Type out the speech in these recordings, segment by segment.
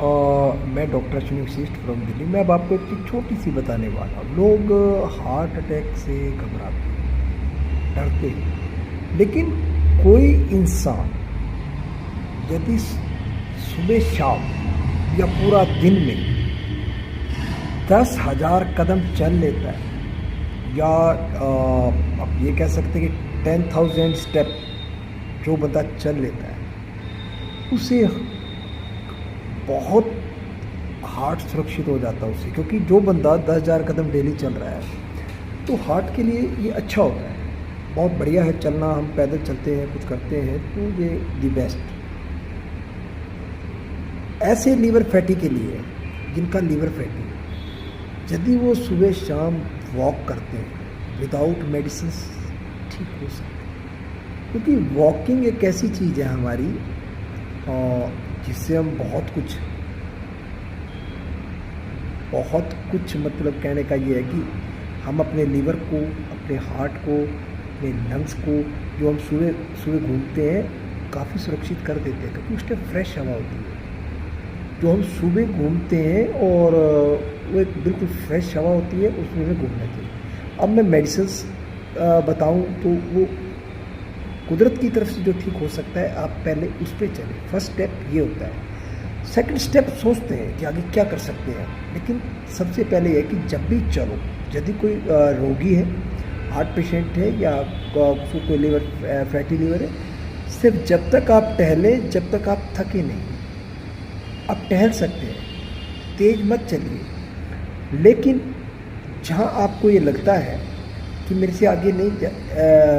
मैं doctor Ashwini Vashishtha from Delhi. मैं अब आपको एक चीज़ छोटी सी बताने वाला हूँ। लोग हार्ट अटैक से घबराते हैं, डरते हैं, लेकिन कोई इंसान यदि सुबह शाम या पूरा दिन में 10,000 कदम चल लेता है, या आप ये कह सकते हैं कि 10,000 स्टेप जो बंदा चल लेता है, उसे बहुत हार्ट सुरक्षित हो जाता है उससे। क्योंकि जो बंदा 10,000 कदम डेली चल रहा है तो हार्ट के लिए ये अच्छा होता है, बहुत बढ़िया है चलना। हम पैदल चलते हैं, कुछ करते हैं, तो ये दी बेस्ट। ऐसे लीवर फैटी के लिए, जिनका लीवर फैटी है, यदि वो सुबह शाम वॉक करते हैं विदाउट मेडिसिन, ठीक हो सकते हैं। क्योंकि वॉकिंग एक ऐसी चीज़ है हमारी जिससे हम बहुत कुछ मतलब कहने का ये है कि हम अपने लीवर को, अपने हार्ट को, अपने लंग्स को, जो हम सुबह सुबह घूमते हैं, काफ़ी सुरक्षित कर देते हैं। क्योंकि उस टाइम फ्रेश हवा होती है। जो हम सुबह घूमते हैं और वो एक बिल्कुल फ्रेश हवा होती है, उसमें हमें घूमना चाहिए। अब मैं मेडिसिन्स बताऊं तो वो कुदरत की तरफ से जो ठीक हो सकता है, आप पहले उस पर चलें। फर्स्ट स्टेप ये होता है। सेकंड स्टेप सोचते हैं कि आगे क्या कर सकते हैं, लेकिन सबसे पहले ये कि जब भी चलो, यदि कोई रोगी है, हार्ट पेशेंट है, या उसको कोई लीवर फैटी लीवर है, सिर्फ जब तक आप टहलें, जब तक आप थके नहीं। आप टहल सकते हैं, तेज मत चलिए, लेकिन जहाँ आपको ये लगता है कि मेरे से आगे नहीं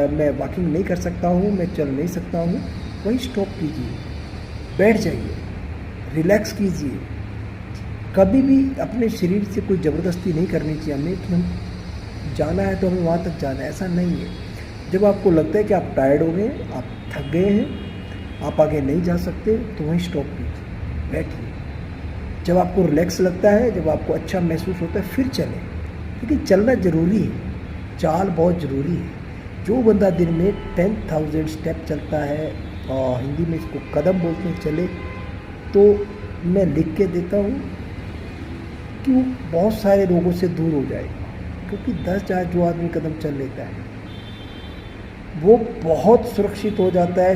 मैं वॉकिंग नहीं कर सकता हूँ, मैं चल नहीं सकता हूँ, वहीं स्टॉप कीजिए, बैठ जाइए, रिलैक्स कीजिए। कभी भी अपने शरीर से कोई ज़बरदस्ती नहीं करनी चाहिए हमें कि हम जाना है तो हमें वहाँ तक जाना है, ऐसा नहीं है। जब आपको लगता है कि आप टायर्ड हो गए, आप थक गए हैं, आप आगे नहीं जा सकते, तो वहीं स्टॉप कीजिए, बैठिए। जब आपको रिलैक्स लगता है, जब आपको अच्छा महसूस होता है, फिर चलें। लेकिन चलना ज़रूरी है, चाल बहुत ज़रूरी है। जो बंदा दिन में 10,000 स्टेप चलता है, और हिंदी में इसको कदम बोलते हैं, चले, तो मैं लिख के देता हूँ कि वो बहुत सारे रोगों से दूर हो जाएगा। क्योंकि 10,000 जो आदमी कदम चल लेता है, वो बहुत सुरक्षित हो जाता है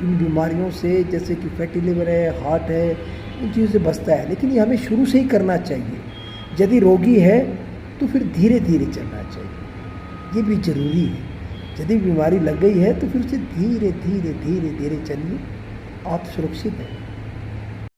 इन बीमारियों से, जैसे कि फैटी लिवर है, हार्ट है, इन चीज़ों से बचता है। लेकिन ये हमें शुरू से ही करना चाहिए। यदि रोगी है तो फिर धीरे धीरे चलना चाहिए, ये भी ज़रूरी है। यदि बीमारी लग गई है तो फिर उसे धीरे धीरे धीरे धीरे चलिए, आप सुरक्षित हैं।